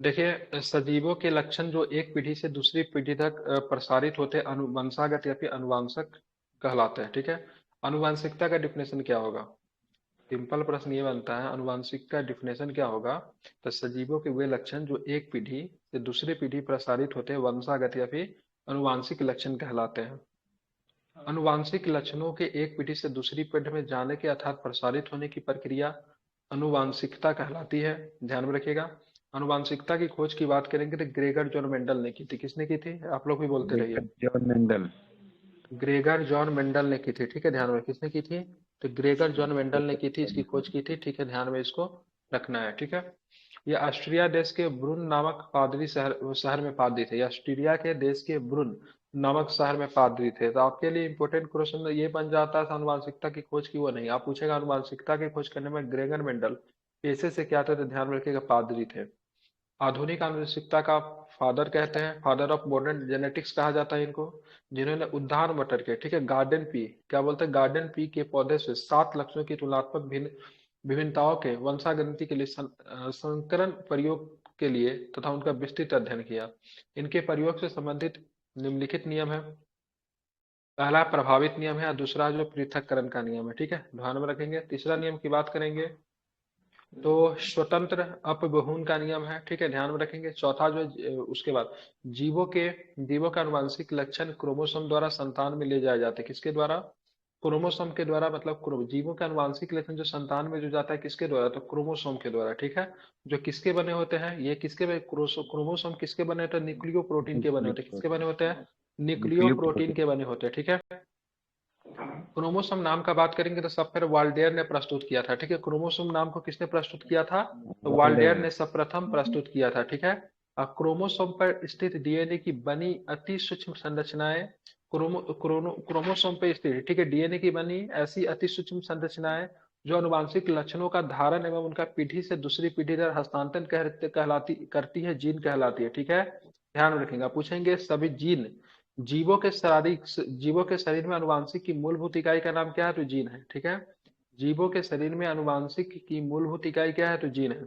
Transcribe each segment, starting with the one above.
देखिए, सजीवों के लक्षण जो एक पीढ़ी से दूसरी पीढ़ी तक प्रसारित होते हैं, वंशागत या फिर अनुवांशिक कहलाते हैं। ठीक है। अनुवांशिकता का डिफिनेशन क्या होगा? सिंपल प्रश्न ये बनता है, अनुवांशिक का डिफिनेशन क्या होगा? तो सजीवों के वे लक्षण जो एक पीढ़ी से दूसरी पीढ़ी प्रसारित होते हैं, वंशागत या फिर अनुवांशिक लक्षण कहलाते हैं। अनुवांशिक लक्षणों के एक पीढ़ी से दूसरी पीढ़ी में जाने के अर्थात प्रसारित होने की प्रक्रिया अनुवांशिकता कहलाती है। ध्यान में रखिएगा। अनुवांशिकता की खोज की बात करेंगे तो ग्रेगर जॉन मेंडल ने की थी। किसने की थी? आप लोग भी बोलते रहिए। Gregor John Mendel. Gregor John Mendel ने की थी। ठीक है, ध्यान में। किसने की थी? तो ग्रेगर जॉन मेंडल ने की थी, इसकी खोज की थी। ठीक है, ध्यान में इसको रखना है। ठीक है। ये ऑस्ट्रिया देश के ब्रुन नामक पादरी शहर शहर में पादरी थे। ये ऑस्ट्रिया के देश के ब्रुन नामक शहर में पादरी थे। तो आपके लिए इंपॉर्टेंट क्वेश्चन ये बन जाता है, आनुवांशिकता की खोज की वो नहीं। आप पूछेगा आनुवांशिकता की खोज करने में ग्रेगर मेंडल पेशे से क्या थे, तो ध्यान में रखिएगा पादरी थे। आधुनिक आनुवंशिकता का फादर कहते हैं, फादर ऑफ मॉडर्न जेनेटिक्स कहा जाता है इनको, जिन्होंने उद्यान मटर के, ठीक है, गार्डन पी, क्या बोलते हैं, गार्डन पी के पौधे से 7 लक्षणों की तुलनात्मक भिन्न विभिन्नताओं के वंशागति के लिए संकरण प्रयोग के लिए तथा उनका विस्तृत अध्ययन किया। इनके प्रयोग से संबंधित निम्नलिखित नियम है। पहला प्रभावित नियम है और दूसरा जो पृथक्करण का नियम है। ठीक है, ध्यान में रखेंगे। तीसरा नियम की बात करेंगे तो स्वतंत्र अपबहून का नियम है। ठीक है, ध्यान में रखेंगे। चौथा जो उसके बाद जीवों का आनुवांशिक लक्षण क्रोमोसोम द्वारा संतान में ले जाए जाते हैं। किसके द्वारा? क्रोमोसोम के द्वारा। मतलब जीवों का आनुवांशिक लक्षण जो संतान में जो जाता है किसके द्वारा? तो क्रोमोसोम के द्वारा। ठीक है। जो किसके बने होते हैं? ये क्रोमोसोम किसके बने होते हैं? न्यूक्लियो प्रोटीन के बने होते हैं। किसके बने होते हैं? न्यूक्लियो न्यूक्लियो प्रोटीन के बने होते हैं। ठीक है। क्रोमोसोम नाम का बात करेंगे तो सब पहले वाल्डेयर ने प्रस्तुत किया था। ठीक है, क्रोमोसोम नाम को किसने प्रस्तुत किया था? तो वाल्डेयर वर्ल्ड। ने सर्वप्रथम प्रस्तुत किया था। ठीक है। क्रोमोसोम पर स्थित डीएनए की बनी अति सूक्ष्म संरचनाएं क्रोमोसोम पे स्थित, ठीक है, डीएनए की बनी ऐसी अति सूक्ष्म संरचनाएं जो अनुवांशिक लक्षणों का धारण एवं उनका पीढ़ी से दूसरी पीढ़ी तक हस्तांतरण कहलाती करती है, जीन कहलाती है। ठीक है, ध्यान में रखेंगे। पूछेंगे सभी जीन जीवों के शरीर में अनुवांशिक की मूलभूत इकाई का नाम क्या है? तो जीन है। ठीक है। जीवों के शरीर में अनुवांशिक की मूलभूत इकाई क्या है? तो जीन है।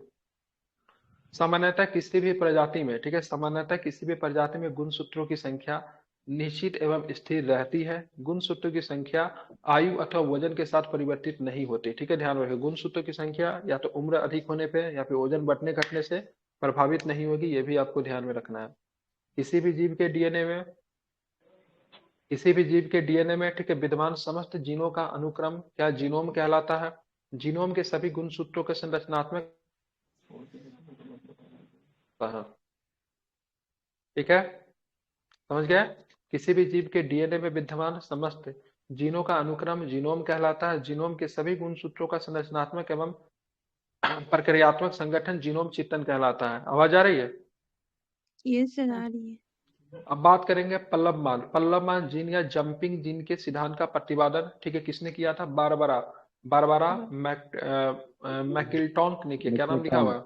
सामान्यतः किसी भी प्रजाति में, ठीक है, सामान्यतः किसी भी प्रजाति में गुणसूत्रों की संख्या निश्चित एवं स्थिर रहती है। गुणसूत्रों की संख्या आयु अथवा वजन के साथ परिवर्तित नहीं होती। ठीक है, ध्यान रखिए। गुणसूत्रों की संख्या या तो उम्र अधिक होने पे या फिर वजन बढ़ने घटने से प्रभावित नहीं होगी, ये भी आपको ध्यान में रखना है। किसी भी जीव के डीएनए में किसी भी जीव के डीएनए में, ठीक है, विद्यमान समस्त जीनों का अनुक्रम क्या जीनोम कहलाता है। जीनोम के सभी गुणसूत्रों के संरचनात्मक, हाँ, ठीक है, समझ गया। किसी भी जीव के डीएनए में विद्यमान समस्त जीनों का अनुक्रम जीनोम कहलाता है। जीनोम के सभी गुणसूत्रों का संरचनात्मक एवं प्रक्रियात्मक संगठन जीनोम चित्रण कहलाता है। आवाज आ रही है? ये सर आ रही है। अब बात करेंगे पल्लवमान। पल्लवमान जीन या जंपिंग जीन के सिद्धांत का प्रतिपादन, ठीक है, किसने किया था? बारबरा बारबरा मैकिलटॉन्क ने किया। क्या नाम लिखा मैक्लेटॉन। हुआ है?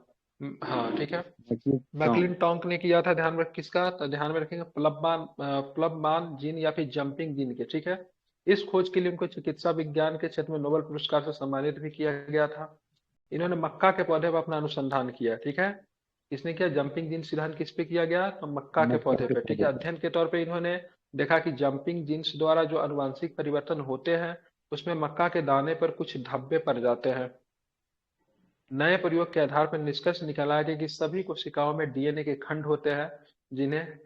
हाँ, ठीक है, मैक्लेटॉन। मैकलिनटॉन्क ने किया था। ध्यान में किसका? तो ध्यान में रखेंगे प्लवमान जीन या फिर जंपिंग जीन के। ठीक है। इस खोज के लिए उनको चिकित्सा विज्ञान के क्षेत्र में नोबेल पुरस्कार से सम्मानित भी किया गया था। इन्होंने मक्का के पौधे पर अपना अनुसंधान किया। ठीक है। किसने किया? जंपिंग जीन सिद्धांत किस पे किया गया? तो मक्का के मक्का पौधे के पे। ठीक है। पौधे पे। अध्ययन के तौर पे इन्होंने देखा कि जंपिंग जीन्स द्वारा जो अनुवांशिक परिवर्तन होते हैं उसमें मक्का के दाने पर कुछ धब्बे पड़ जाते हैं। नए प्रयोग के आधार पर निष्कर्ष निकाला गया कि सभी कोशिकाओं में डीएनए के खंड होते हैं जिन्हें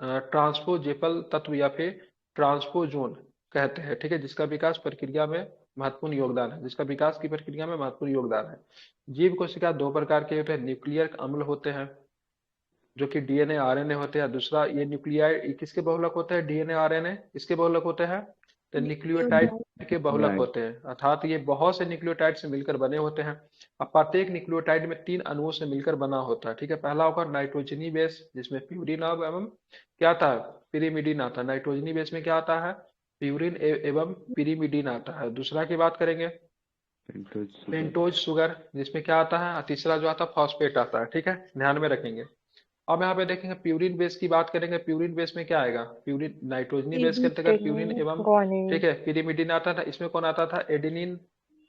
ट्रांसपोजेबल तत्व या फिर ट्रांसपोजोन कहते हैं। ठीक है, जिसका विकास प्रक्रिया में महत्वपूर्ण योगदान है, जिसका विकास की प्रक्रिया में महत्वपूर्ण योगदान है। जीव कोशिका दो प्रकार के होते हैं। न्यूक्लियर अम्ल होते हैं जो कि डीएनए आरएनए होते हैं। दूसरा ये न्यूक्लियाइड किसके बहुलक होते हैं? डीएनए आरएनए इसके बहुलक होते हैं, तो न्यूक्लियोटाइड न्यूक्लियोटाइड। के बहुलक राइट। होते हैं। अर्थात ये बहुत से न्यूक्लियोटाइड से मिलकर बने होते हैं। अब प्रत्येक न्यूक्लियोटाइड में 3 अणुओं से मिलकर बना होता है। ठीक है, पहला होगा नाइट्रोजनी बेस जिसमें प्यूरिन एवं क्या आता है? पिरीमिडीन आता है। नाइट्रोजनी बेस में क्या आता है? प्यूरिन एवं पिरीमिडीन आता है। दूसरा की बात करेंगे पेंटोज शुगर। पेंटोज शुगर जिसमें क्या आता है? और तीसरा जो आता है फॉस्फेट आता है। ठीक है, ध्यान में रखेंगे। अब यहाँ पे देखेंगे प्यूरिन बेस की बात करेंगे। प्यूरिन बेस में क्या आएगा? प्यूरिन नाइट्रोजनी बेस के अंतर्गत प्यूरिन एडिनिन एवं, ग्वानिन। ठीक है, पिरीमिडीन आता था। इसमें कौन आता था? एडेनिन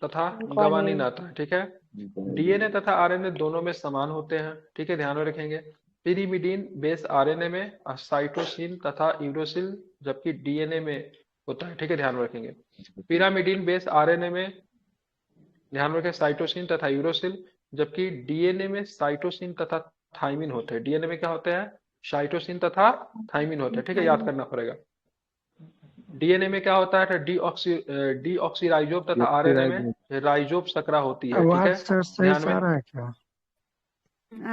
तथा गवानीन ग्वानिन। आता है। ठीक है, डीएनए तथा आरएनए दोनों में समान होते हैं, ठीक है, ध्यान में रखेंगे। पिरिमिडीन बेस आरएनए में साइटोसिन तथा यूरोसिल, जबकि डीएनए में होता है, ठीक है, ध्यान में रखेंगे। पिरामिडीन बेस आरएनए में ध्यान में रखें साइटोसिन तथा यूरोसिल, जबकि डीएनए में साइटोसिन तथा थाइमिन होते हैं। डीएनए में क्या होते हैं? साइटोसिन तथा थाइमिन होते हैं, ठीक है, याद करना पड़ेगा। डीएनए में क्या होता है? तो डीऑक्सीराइबोज तथा आरएनए में राइजोब सकरा होती है, ठीक है, आवाज सर सही ध्यान से में। आ रहा है क्या?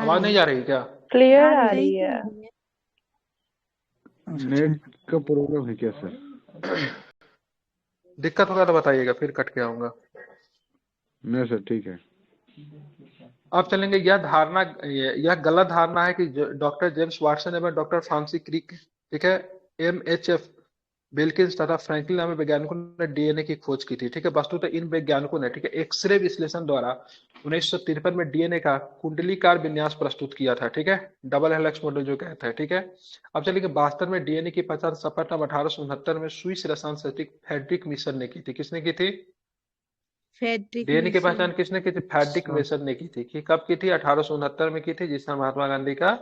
आवाज नहीं जा रही क्या? क्लियर आ आ रही रही है। है। अच्छा, नेट ठीक। का प्रॉब्लम है क्या सर? दिक्कत होगा तो बताइएगा, फिर कट के आऊंगा। नहीं सर, ठीक है। अब चलेंगे, यह गलत धारणा है कि डॉक्टर जेम्स वाटसन एवं डॉक्टर फ्रांसिस क्रिक, ठीक है, MHF बिल्किंस तथा फ्रैंकलिन नामक वैज्ञानिकों ने डीएनए की खोज की थी, ठीक है। वस्तुतः इन वैज्ञानिकों ने, ठीक है, एक्सरे विश्लेषण द्वारा 1953 में डीएनए का कुंडलीकार विन्यास प्रस्तुत किया था, ठीक है, डबल हेलिक्स मॉडल जो कहते हैं, ठीक है। अब चलिए, वास्तव में डीएनए की पहचान सफलता 1869 में स्विस रसायन शास्त्री फ्रेडरिक मिशन ने की थी। किसने की थी? फेडरिक डीएनए की मिशन। पहचान किसने की थी? फ्रेडरिक मिशन ने की थी। कि कब की थी? 1869 में की थी, जिसमें महात्मा गांधी का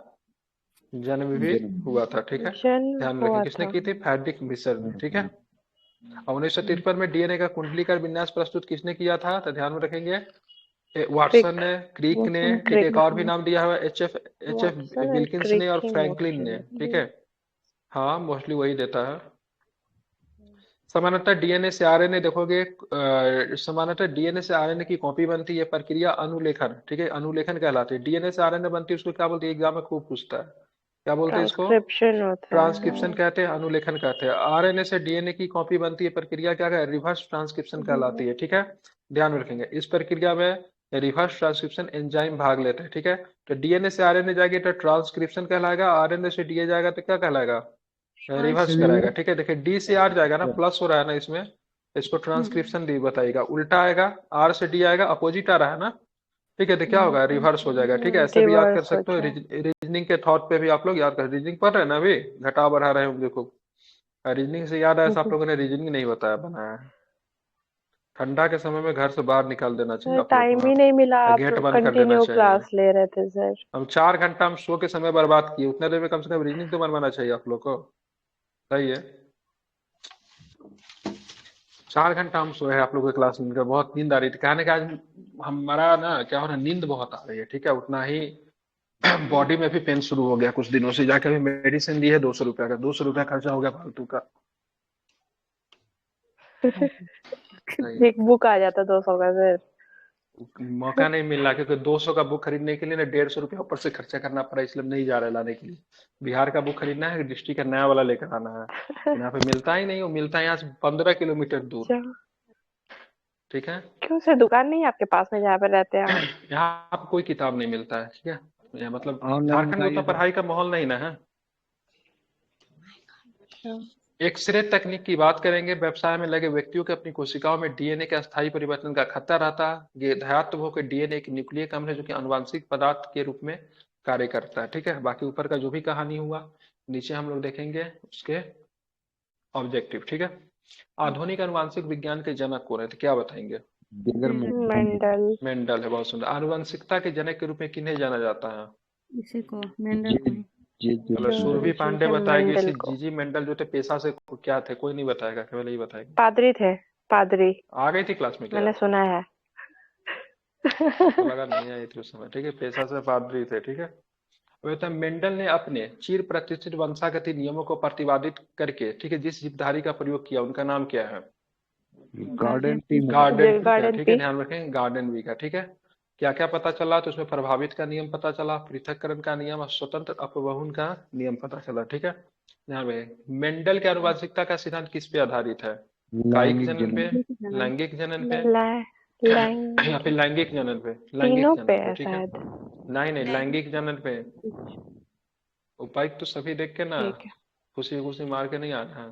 जन्म भी हुआ था, ठीक है, जन्म ध्यान में हुआ रखें। किसने था। की थी? फ्रेडरिक मिशन ने, ठीक है। और 1953 में डीएनए का कुंडलीकार विन्यास प्रस्तुत किसने किया था? तो ध्यान में रखेंगे, वाटसन क्रिक, ने, क्रिक ने, वाटसन ठीक है, एक क्रिक और भी ने, नाम दिया हुआ है, H F Watson and Wilkins ने क्रिक और ही फ्रैंकलिन ने, मोस्टली। ठीक है, हाँ, मोस्टली वही देता है। सामान्यतः डीएनए से आरएनए देखोगे, सामान्यतः डीएनए से आरएनए की कॉपी बनती है, प्रक्रिया अनुलेखन, ठीक है, अनुलेखन कहलाती है। डीएनए से आरएनए बनती है, उसको क्या बोलते हैं? एग्जाम में खूब पूछता है, क्या बोलते हैं इसको? ट्रांसक्रिप्शन होता ट्रांसक्रिप्शन है। कहते हैं, अनुलेखन कहते हैं। आरएनए से डीएनए की कॉपी बनती है, प्रक्रिया क्या है? रिवर्स ट्रांसक्रिप्शन कहलाती है, ठीक है, ध्यान में रखेंगे। इस प्रक्रिया में रिवर्स ट्रांसक्रिप्शन एंजाइम भाग लेते हैं, ठीक है। तो डीएनए से आरएनए जाएगी तो ट्रांसक्रिप्शन कहलाएगा, आरएनए से डीए जाएगा तो क्या कहलाएगा? रिवर्स कराएगा, ठीक है। देखिए, डी से आर जाएगा ना, प्लस हो रहा है ना इसमें, इसको ट्रांसक्रिप्शन डी बताइएगा। उल्टा आएगा, आर से डी आएगा, अपोजिट आ रहा है ना, ठीक है, तो क्या होगा? रिवर्स हो जाएगा, ठीक है। ऐसे भी याद कर रिवर्स हो सकते हो, जाए। रीजनिंग के थॉट पे भी आप लोग याद कर, रीजनिंग पढ़ रहे हैं ना अभी, घटा बढ़ा रहे होंगे खूब। रीजनिंग से याद आया, ऐसा आप लोगों ने रीजनिंग नहीं बताया, बनाया है। ठंडा के समय में घर से बाहर निकाल देना चाहिए आप लोग को, टाइम हाँ, ही नहीं मिला, आप गेट बंद कर देना कंटिन्यू चाहिए। क्लास ले रहे थे सर। हम 4 घंटा हम सो के समय बर्बाद किए, उतने देर में कम से कम रीजनिंग तो बनवाना चाहिए आप लोग को, सही है। 4 घंटा हम सोए हैं आप लोगों के क्लास में, मिलकर बहुत नींद आ रही थी। कहने का आज हमारा ना क्या हो रहा है, नींद बहुत आ रही है, ठीक है, उतना ही बॉडी में भी पेन शुरू हो गया कुछ दिनों से। जाकर भी मेडिसिन ली है 200 रुपया का, 200 रुपया खर्चा हो गया फालतू का। नहीं, एक बुक आ जाता 200 का सर। मौका नहीं मिल रहा, क्योंकि 200 का बुक खरीदने के लिए ना 150 रुपया ऊपर से खर्चा करना पड़ा, इसलिए नहीं जा रहा है लाने के लिए। बिहार का बुक खरीदना है, डिस्ट्रिक्ट का नया वाला लेकर आना है। यहाँ पे मिलता ही नहीं, वो मिलता है यहाँ से 15 किलोमीटर दूर, अच्छा, ठीक है। क्यों सर दुकान नहीं है आपके पास में जहाँ पे रहते हैं आप? यहाँ पे कोई किताब नहीं मिलता है, ठीक है, यहाँ मतलब ऑनलाइन झारखंड में उतना मंगाइए सर। पढ़ाई का माहौल नहीं ना है। अच्छा, एक्सरे तकनीक की बात करेंगे। व्यवसाय में लगे व्यक्तियों के अपनी कोशिकाओं में डीएनए के अस्थायी परिवर्तन का खतरा रहता है। ये ध्यातव्य हो कि डीएनए एक न्यूक्लियक अम्ल है जो कि आनुवंशिक पदार्थ के रूप में कार्य करता है, ठीक है। बाकी ऊपर का जो भी कहानी हुआ नीचे हम लोग देखेंगे उसके ऑब्जेक्टिव, ठीक है। आधुनिक आनुवंशिक विज्ञान के जनक कौन है, तो क्या बताएंगे? बिगर मेंडल। मेंडल है, बहुत सुंदर। आनुवंशिकता के जनक के रूप में किन्हें जाना जाता है? इसे को मेंडल को ही। चलो, सुरभि पांडे जोसेफ बताएगी, मेंडल इसी को। जीजी मेंडल जो थे पेशा से क्या थे, कोई नहीं बताएगा, केवल यही बताएगी। पादरी थे, पादरी। आ गई थी क्लास में क्या? मैंने सुना है। तो लगा नहीं आई थी उस समय, ठीक है, पेशा से पादरी थे, ठीक है। वैसे मेंडल ने अपने चिर प्रतिष्ठित वंशागति नियमों को प्रतिपादित करके, ठीक है, जिस जीवधारी का प्रयोग किया उनका नाम क्या है? गार्डन टीम गार्डन का, गार्डन ठीक है, पी। ध्यान रखें, गार्डन वी का, ठीक है। क्या क्या पता चला? तो उसमें प्रभावित का नियम पता चला, पृथक्करण का नियम और स्वतंत्र अपवहन का नियम पता चला, ठीक है। ध्यान में मेंडल के आनुवंशिकता का सिद्धांत किस पे आधारित है? कायिक लैंगिक जनन पे, जनन। लैंगिक जनन पे, लैंग या फिर लैंगिक जनन पे? लैंगिक तीनों जनन पे पे, है ठीक है। शायद। नहीं नहीं, लैंगिक जनन पे। उपायुक्त तो सभी देख के ना ठीक है। खुशी खुशी मार के नहीं आना है।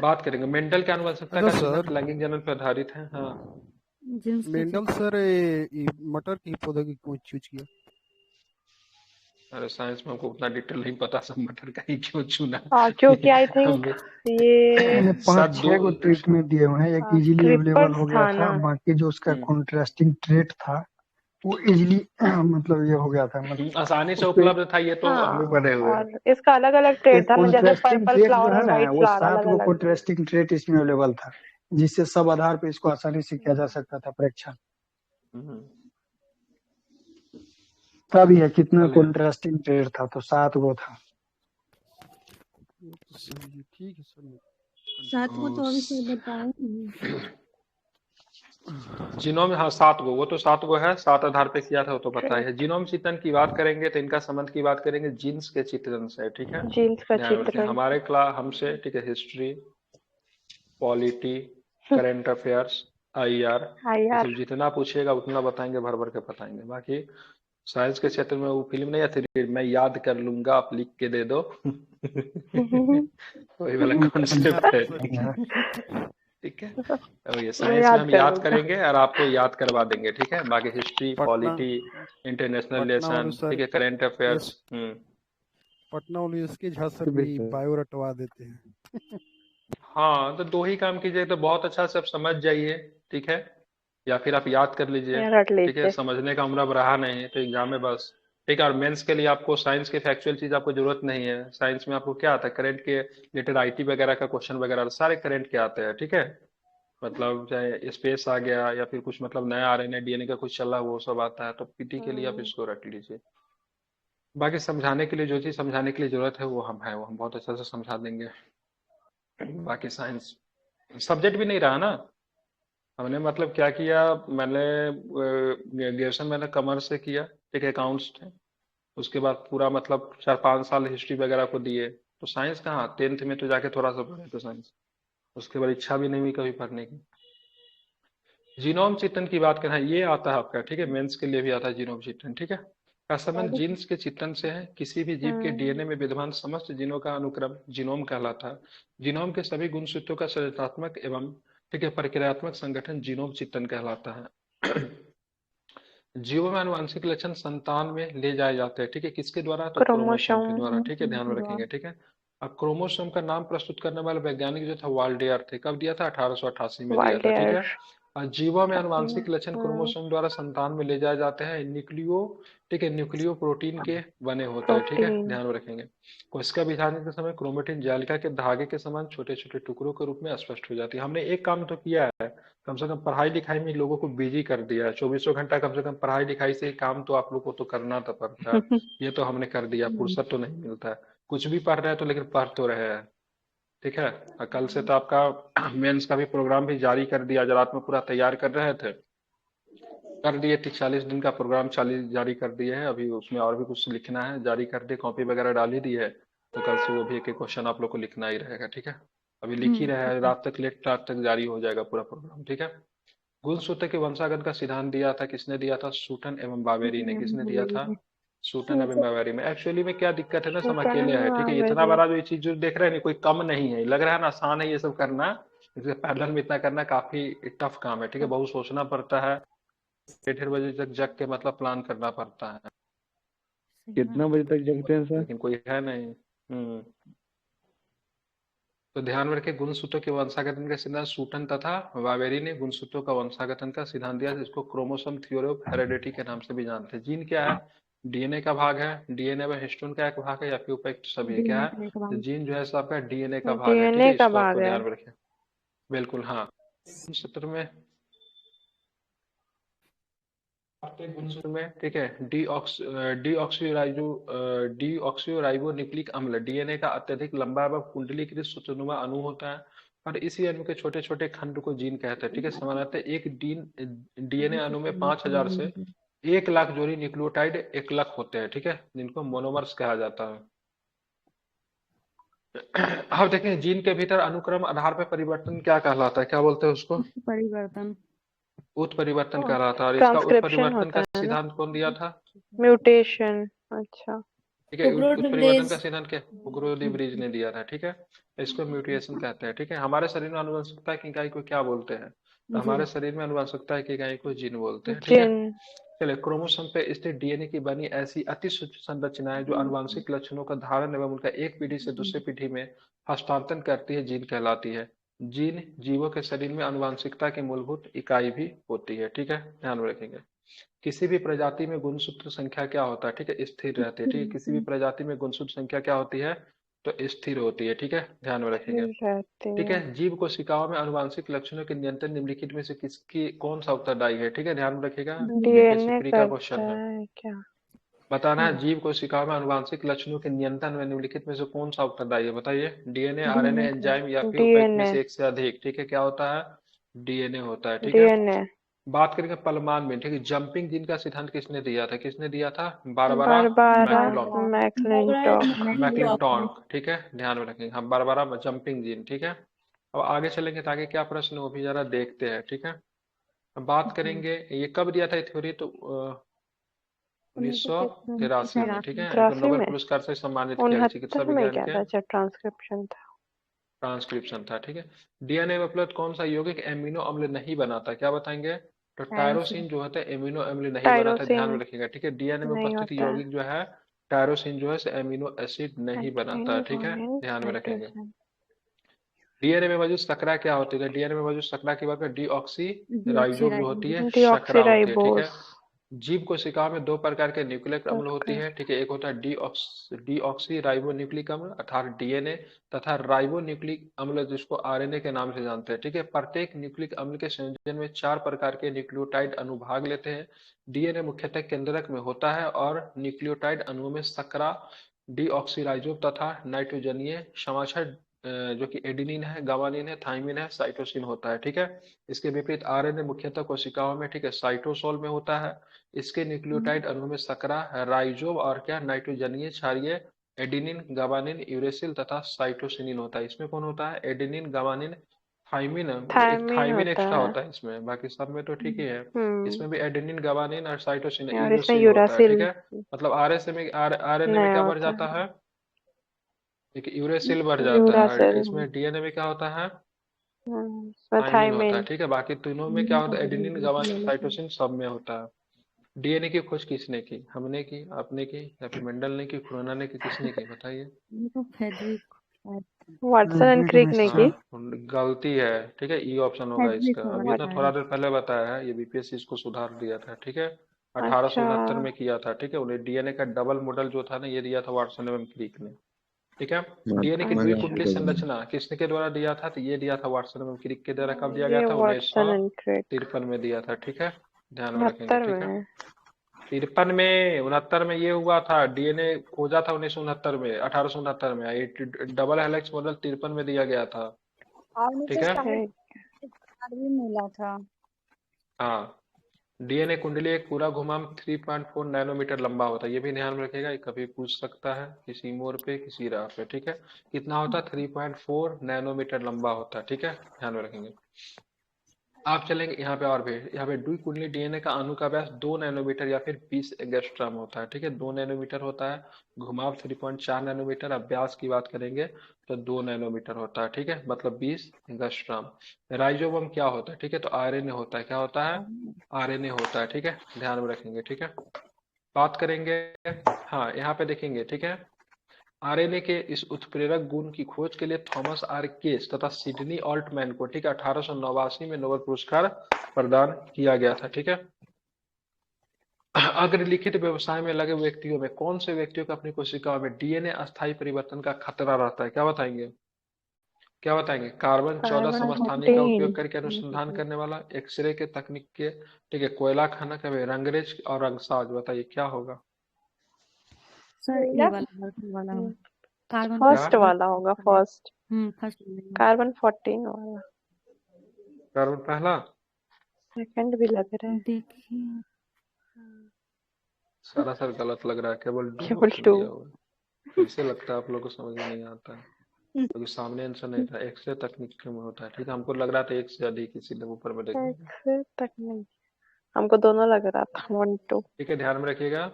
बात करेंगे मेंडल के आनुवंशिकता हेलो का सिद्धांत सर। लैंगिक जनन पर आधारित है, हाँ। जेम्स मेंडल सर ये मटर की पौधे की खोज चूज किया। अरे साइंस में हमको उतना डिटेल नहीं पता, सब मटर का ही क्यों चुना। क्योंकि आई थिंक हमें ये मैंने शायद 5-6 गो ट्रिक में दिए हुए हैं, एक इजीली अवेलेबल ट्रिपर्स हो गया था था, ना। बाकी जो उसका हम्म, कॉन्ट्रास्टिंग ट्रेट था वो इजीली मतलब ये हो गया था, मतलब आसानी से उस पे। उपलब्ध था, ये तो हम भी हाँ, पढ़े हुए हैं। और इसका अलग अलग ट्रेड एक था ना, जैसे कॉन्ट्रास्टिंग पर्पल ट्रेट जो फ्लावर है और ना, व्हाइट वो फ्लावर 7 अलग गो अलग। कॉन्ट्रास्टिंग ट्रेट इसमें अवेलेबल था, जिससे सब आधार पे इसको आसानी से किया जा सकता था परीक्षण। हम्म, तब यह कितना चलिए। कॉन्ट्रास्टिंग ट्रेट था, तो 7 गो था। वो तो सही है, ठीक है सर। 7 को तो अभी से तो बताया नहीं। जीनोम, हाँ 7 गो, वो तो 7 गो है, 7 आधार पे किया था वो तो पता ही है। जीनोम चित्रण की बात करेंगे तो इनका संबंध की बात करेंगे जीन्स के चित्रण से, ठीक है। जीन्स का ध्यान रखें चित्रण। हमारे क्लास हमसे, ठीक है, history, polity, current affairs, IR, आई ये यार। सब जितना पूछिएगा उतना बताएंगे, भर भर के बताएंगे। बाकी साइंस के क्षेत्र में वो फिल्म नहीं आती, मैं याद कर लूंगा आप लिख के दे दो। वही वाला कॉन्सेप्ट है, ठीक है। ठीक है, और ये मैं साइंस में याद हम कर याद लूंगा। करेंगे और आपको याद करवा देंगे, ठीक है। बाकी history, Patna polity, international Patna वाले रिलेशन, ठीक सर है, करंट एस अफेयर्स। पटना वाले इसके झा सर तो भी बेहतर। बायो रटवा देते हैं। हाँ तो दो ही काम कीजिए तो बहुत अच्छा से आप समझ जाइए, ठीक है, या फिर आप याद कर लीजिए। मैं रट ठीक है, लीजिए। समझने का उम्र अब रहा नहीं तो एग्जाम में बस। ठीक है, और मेंस के लिए आपको साइंस के फैक्चुअल चीज आपको जरूरत नहीं है। साइंस में आपको क्या आता है, करंट के रिलेटेड आईटी वगैरह का क्वेश्चन वगैरह सारे करंट के आते हैं, ठीक है। मतलब चाहे स्पेस आ गया या फिर कुछ मतलब नया आरएनए डीएनए का कुछ चल रहा है वो सब आता है, तो पीटी के लिए आप हम्म, इसको रख लीजिए। बाकी समझाने के लिए जो चीज समझाने के लिए जरूरत है वो हम है, वो हम बहुत अच्छे से समझा देंगे। बाकी साइंस सब्जेक्ट भी नहीं रहा ना। हमने मतलब क्या किया, मैंने ग्रेजुएशन मैंने कॉमर्स से किया, ठीक है, अकाउंट्स थे। उसके बाद पूरा मतलब 4-5 साल हिस्ट्री वगैरह को दिए, तो साइंस कहाँ, 10th में तो जाके थोड़ा सा पढ़े थे साइंस। उसके बाद इच्छा भी नहीं हुई कभी पढ़ने की। जीनोम चित्रण की बात करें, ये आता है आपका, ठीक है, मेंस के लिए भी आता है जीनोम चित्रण, ठीक है। का संबंध जीन्स के चित्रण से है। किसी भी जीव के हम्म, डीएनए में विद्यमान समस्त जीनों का अनुक्रम जीनोम कहलाता है। जीनोम के सभी गुणसूत्रों का संरचनात्मक एवं, ठीक है, प्रक्रियात्मक संगठन जीनोम चित्रण कहलाता है। जीवों में आनुवंशिक लक्षण संतान में ले जाए जाते हैं, ठीक है, किसके द्वारा, तो क्रोमोसोम के क्रोमोसोम। द्वारा, ठीक है, ध्यान में रखेंगे, ठीक है। अब क्रोमोसोम का नाम प्रस्तुत करने वाले वैज्ञानिक जो था वाल्डेयर थे, कब दिया था, 1888 में दिया था, ठीक वाइल्ड। है। और जीवों में हम्म। आनुवंशिक लक्षण क्रोमोसोम द्वारा संतान में ले जाए जाते हैं, न्यूक्लियो, ठीक है, न्यूक्लियो प्रोटीन के बने होते हैं, ठीक है, प्रोटीन। ध्यान में रखेंगे। कोशिका विभाजन के समय क्रोमेटिन जालिका के धागे के समान छोटे छोटे टुकड़ों के रूप में स्पष्ट हो जाती है। हमने एक काम तो किया है, कम से कम पढ़ाई लिखाई में लोगों को बिजी कर दिया है, 2400 घंटा कम से कम पढ़ाई लिखाई से ही काम तो आप लोग को तो करना तो पड़ता है। ये तो हमने कर दिया, फुर्सत तो नहीं मिलता है। कुछ भी पढ़ रहे हैं तो लेकिन पढ़ तो रहे हैं, ठीक है। और कल से तो आपका मेंस का भी प्रोग्राम भी जारी कर दिया, जो रात में पूरा तैयार कर रहे थे, कर दिए। 40 दिन का प्रोग्राम जारी कर दिए है। अभी उसमें और भी कुछ लिखना है, जारी कर दिए, कॉपी वगैरह डाल ही दी है। तो कल से वो भी एक एक क्वेश्चन आप लोग को लिखना ही रहेगा, ठीक है। अभी लिख ही रहे हैं, रात तक, लेट रात तक जारी हो जाएगा पूरा प्रोग्राम, ठीक है। गुणसूत्र के वंशागत का सिद्धांत दिया था, किसने दिया था, सूटन एवं बावेरी ने। किसने दिया था, सूटन एवं बावेरी में। एक्चुअली में क्या दिक्कत है ना, सब अकेले है, ठीक है। इतना बड़ा जो ये चीज जो देख रहे हैं ना, कोई कम नहीं है, लग रहा है ना आसान है ये सब करना। इसके पैरेलल में इतना करना काफी टफ काम है, ठीक है, बहुत सोचना पड़ता है। 8-8 बजे तक जग के मतलब प्लान करना पड़ता है, कितना बजे तक जगते हैं सर? लेकिन कोई है नहीं। तो ध्यान में रखें, गुणसूत्रों के वंशागतन का सिद्धांत सूटन तथा वावेरी ने गुणसूत्रों का वंशागतन का सिद्धांत दिया, जिसको क्रोमोसोम थ्योरी ऑफ हेरेडिटी के नाम से भी जानते हैं। जीन क्या है, डीएनए का भाग है, डीएनए व हिस्टोन का एक भाग है, या फिर उपयुक्त सभी क्या डीएनए है, का एक तो भाग। जीन जो है सो आपका डीएनए का भाग है, ठीक डीएनए है, का इसको भाग आपको है। ध्यान में रखें। बिल्कुल, हाँ। गुणसूत्र में, आपके गुणसूत्र में, ठीक है, डीऑक्सीराइबो न्यूक्लिक अम्ल डीएनए का अत्यधिक लंबा व कुंडलीकृत सूत्रनुमा अणु होता है, और इसी अणु के छोटे छोटे खंड को जीन कहते हैं, ठीक है। सामान्यतः एक डीएनए अणु में 5000 से 1 लाख जोड़ी न्यूक्लियोटाइड एकलक होते हैं, ठीक है, जिनको मोनोमर्स कहा जाता है। अब देखें, जीन के भीतर अनुक्रम आधार पर परिवर्तन क्या कहलाता है, क्या बोलते हैं उसको, परिवर्तन। उत्परिवर्तन कहलाता है। और इसका ट्रांसक्रिप्शन उत्परिवर्तन होता का है ना। सिद्धांत कौन दिया था, म्यूटेशन। अच्छा। ठीक है, उत्परिवर्तन का उग्रोनदेश। सिद्धांत क्या, उग्रो ब्रिज ने दिया था, ठीक है। इसको म्यूटेशन कहते हैं, ठीक है। हमारे शरीर में आनुवंशिकता की इकाई को क्या बोलते हैं, तो जीन। हमारे शरीर में आनुवंशिकता की इकाई को जीन बोलते हैं, ठीक है। जिन। चलिए, क्रोमोसोम पे स्थित डीएनए की बनी ऐसी अति सूक्ष्म संरचनाएं जो आनुवंशिक लक्षणों का धारण एवं उनका एक पीढ़ी से दूसरी पीढ़ी में हस्तांतरण करती है, जीन कहलाती है। जीन जीवों के शरीर में आनुवंशिकता की मूलभूत इकाई भी होती है, ठीक है, ध्यान में रखेंगे। किसी भी प्रजाति में गुणसूत्र संख्या क्या होता है, ठीक है, स्थिर रहती है, ठीक है, किसी भी प्रजाति में गुणसूत्र संख्या क्या होती है, तो स्थिर होती है, ठीक है, ध्यान में रखेंगे। रहती ठीक है। है, जीव कोशिकाओं में आनुवंशिक लक्षणों के नियंत्रण निम्नलिखित में से किसकी कौन सा उत्तरदायी है, ठीक है, ध्यान में रखिएगा, बीपीएससी डीएनए प्री का क्वेश्चन करता है। है क्या? बताना है जीव कोशिकाओं में आनुवंशिक लक्षणों के नियंत्रण में निम्नलिखित में से कौन सा उत्तरदायी है, बताइए। डीएनए, आरएनए, एंजाइम या फिर उपयुक्त में डीएनए। से एक से अधिक, ठीक है, क्या होता है, डीएनए होता है, ठीक है। डीएनए। बात करेंगे पलमान में, ठीक है, जंपिंग जीन का सिद्धांत किसने दिया था, किसने दिया था, बारबरा बारबारा मैक्लॉन, मैक्लिंटॉक, ठीक है, ध्यान में रखेंगे, हाँ, बारबरा जंपिंग जीन, ठीक है। अब आगे चलेंगे ताकि क्या प्रश्न है वो भी जरा देखते हैं, ठीक है। अब बात करेंगे ये कब दिया था ये थ्योरी, तो 1983 में, ठीक है, इनको 83 नोबेल में। पुरस्कार से सम्मानित किया गया, चिकित्सा 69 में विज्ञान क्या के था जब ट्रांसक्रिप्शन था? ट्रांसक्रिप्शन था, ठीक है। डीएनए में उपलब्ध कौन सा यौगिक एमिनो अम्ल नहीं बनाता, क्या बताएंगे, तो टायरोसिन जो होता है एमिनो अम्ल नहीं बनाता, ध्यान में टायरोसिन रखिएगा, ठीक है। डीएनए में नहीं उपस्थित होता है। यौगिक जो है टायरोसिन जो है से एमिनो एसिड नहीं बनाता है, ठीक है, ध्यान में रखेंगे। नाइट्रोजन। डीएनए में मौजूद शर्करा क्या होती है, डीएनए में मौजूद शर्करा की बात करें, डीऑक्सी राइबोज जो होती है शर्करा होती है, ठीक है। डीऑक्सीराइबोस। जीव कोशिकाओं में दो प्रकार के न्यूक्लिक अम्ल होती शर्करा। है, ठीक है, एक होता है डीऑक्सी राइबो न्यूक्लिक अम्ल अर्थात डीएनए, तथा राइबो न्यूक्लिक अम्ल जिसको आरएनए के नाम से जानते हैं, ठीक है। प्रत्येक न्यूक्लिक अम्ल के संयोजन में 4 प्रकार के न्यूक्लियोटाइड अनुभाग लेते हैं। डीएनए मुख्यतः केंद्रक में होता है और न्यूक्लियोटाइड अणुओं में शर्करा, डीऑक्सीराइबो तथा नाइट्रोजनीय समाक्षर जो कि एडेनिन है, गावानिन है, थाइमिन है, साइटोसिन होता है, ठीक है। इसके विपरीत आरएनए मुख्यतः कोशिकाओं में, ठीक है, साइटोसोल में होता है। इसके न्यूक्लियोटाइड अणु में शर्करा, राइजोम और क्या नाइट्रोजनीय क्षारीय एडेनिन, गावानिन, यूरेसिल तथा साइटोसिनिन होता है। इसमें कौन होता है, एडेनिन, गावानिन, थाइमिन, मतलब एक थायमिन थाइमिन होता एक्स्ट्रा है। होता है इसमें, बाकी सब में तो ठीक ही है। हम्म। इसमें भी एडेनिन, गावानिन और साइटोसिन, और इसमें यूरेसिल होता है, ठीक यूरासिल है। मतलब आरएनए में नया क्या बढ़ होता जाता है। है, एक यूरेसिल बढ़ जाता है, यूरासिल। इसमें डीएनए में क्या होता है, इसमें थाइमिन होता है, थायमिन। ठीक है। बाकी तीनों में क्या होता है, एडेनिन, गावानिन, साइटोसिन सब में होता है। डीएनए की खोज किसने की, हमने की, आपने की, या फिर मेंडल ने की, खुराना ने की, किसने की, बताइए। वाटसन एंड फ्रेडरिक क्रिक ने हाँ, की। गलती है, ठीक है, ई ऑप्शन होगा इसका। अभी इतना थोड़ा देर पहले बताया है, ये बीपीएससी इसको सुधार दिया था, ठीक है। अच्छा। 1869 में किया था, ठीक है। उन्हें डीएनए का डबल मॉडल जो था ना, ये दिया था वाटसन एवं क्रिक ने, ठीक है। डीएनए की द्विकुंडली अच्छा। संरचना किसने के द्वारा दिया था, तो ये दिया था वाटसन एवं क्रिक के द्वारा, कब दिया गया ये था, वाटसन एंड क्रिक 1953 में दिया था, ठीक है, ध्यान में रखेंगे, 69 ठीक है। में। 53 में, 69 में ये हुआ था, डीएनए खोजा था 1969 में, 1869 में, ये डबल हेलिक्स मॉडल 53 में दिया गया था, और ठीक नीचे है। स्टार भी मिला था। हाँ, डीएनए कुंडली एक पूरा घुमाव 3.4 नैनोमीटर लंबा होता है, ये भी ध्यान में रखिएगा, ये कभी पूछ सकता है किसी मोड़ पे, किसी राह पे, ठीक है। कितना होता है, 3.4 नैनोमीटर लंबा होता है, ठीक है, ध्यान में रखेंगे। आप चलेंगे यहाँ पे, और भी यहाँ पे द्विकुंडली डीएनए का अणु का व्यास 2 नैनोमीटर या फिर 20 एंगस्ट्रॉम होता है, ठीक है, 2 नैनोमीटर होता है, घुमाव 3.4 नैनोमीटर, अब व्यास की बात करेंगे तो 2 नैनोमीटर होता है, ठीक है, मतलब 20 एंगस्ट्रॉम। राइजोबम क्या होता है, ठीक है, तो आरएनए होता है, क्या होता है, आरएनए होता है, ठीक है, ध्यान में रखेंगे, ठीक है। बात करेंगे, हाँ, यहाँ पे देखेंगे, ठीक है। आरएनए के इस उत्प्रेरक गुण की खोज के लिए थॉमस आर केस तथा सिडनी ऑल्टमैन को, ठीक है, 1889 में नोबेल पुरस्कार प्रदान किया गया था, ठीक है। अग्रलिखित व्यवसाय में लगे व्यक्तियों में कौन से व्यक्तियों को अपनी कोशिकाओं में डीएनए अस्थायी परिवर्तन का खतरा रहता है, क्या बताएंगे, क्या बताएंगे। कार्बन 14 कार्बन समस्थानिक का 14। उपयोग करके अनुसंधान करने वाला, एक्सरे के तकनीक के, ठीक है, कोयला खनक है, रंगरेज और रंगसाज, बताइए क्या होगा। सर ये वाला कार्बन फर्स्ट वाला होगा, फर्स्ट। फर्स्ट कार्बन 14 वाला। कार्बन पहला, सेकंड भी लग रहा है। देखिए सारा सर गलत लग रहा है, केवल डी केवल ऑप्शन 2। दिया हुआ है। कैसे लगता है आप लोगों को समझ में नहीं आता है, क्योंकि सामने आंसर नहीं था, एक्सरे तकनीक में होता है, ठीक है। हमको लग रहा था एक से अधिक, इसीलिए ऊपर में देखेंगे, एक्सरे तक नहीं, हमको दोनों लग रहा था 1 2। ठीक है, ध्यान में रखिएगा।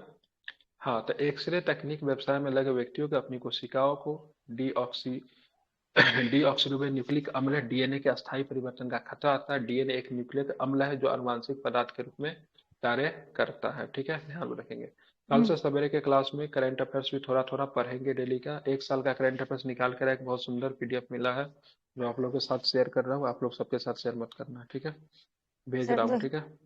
हाँ, तो एक्सरे तकनीक व्यवसाय में लगे व्यक्तियों को अपनी कोशिकाओं को डीऑक्सीरिबो न्यूक्लिक अम्ल डीएनए के अस्थायी परिवर्तन का खतरा आता है। डीएनए एक न्यूक्लिक अम्ल है जो आनुवंशिक पदार्थ के रूप में कार्य करता है। ठीक है, ध्यान में रखेंगे। कल से सवेरे के क्लास में करंट अफेयर्स भी थोड़ा थोड़ा पढ़ेंगे डेली का। एक साल का करंट अफेयर्स निकाल कर एक बहुत सुंदर पीडीएफ मिला है, जो आप लोगों के साथ शेयर कर रहा हूँ। आप लोग सबके साथ शेयर मत करना, ठीक है? भेज सर रहा हूँ, तो ठीक है?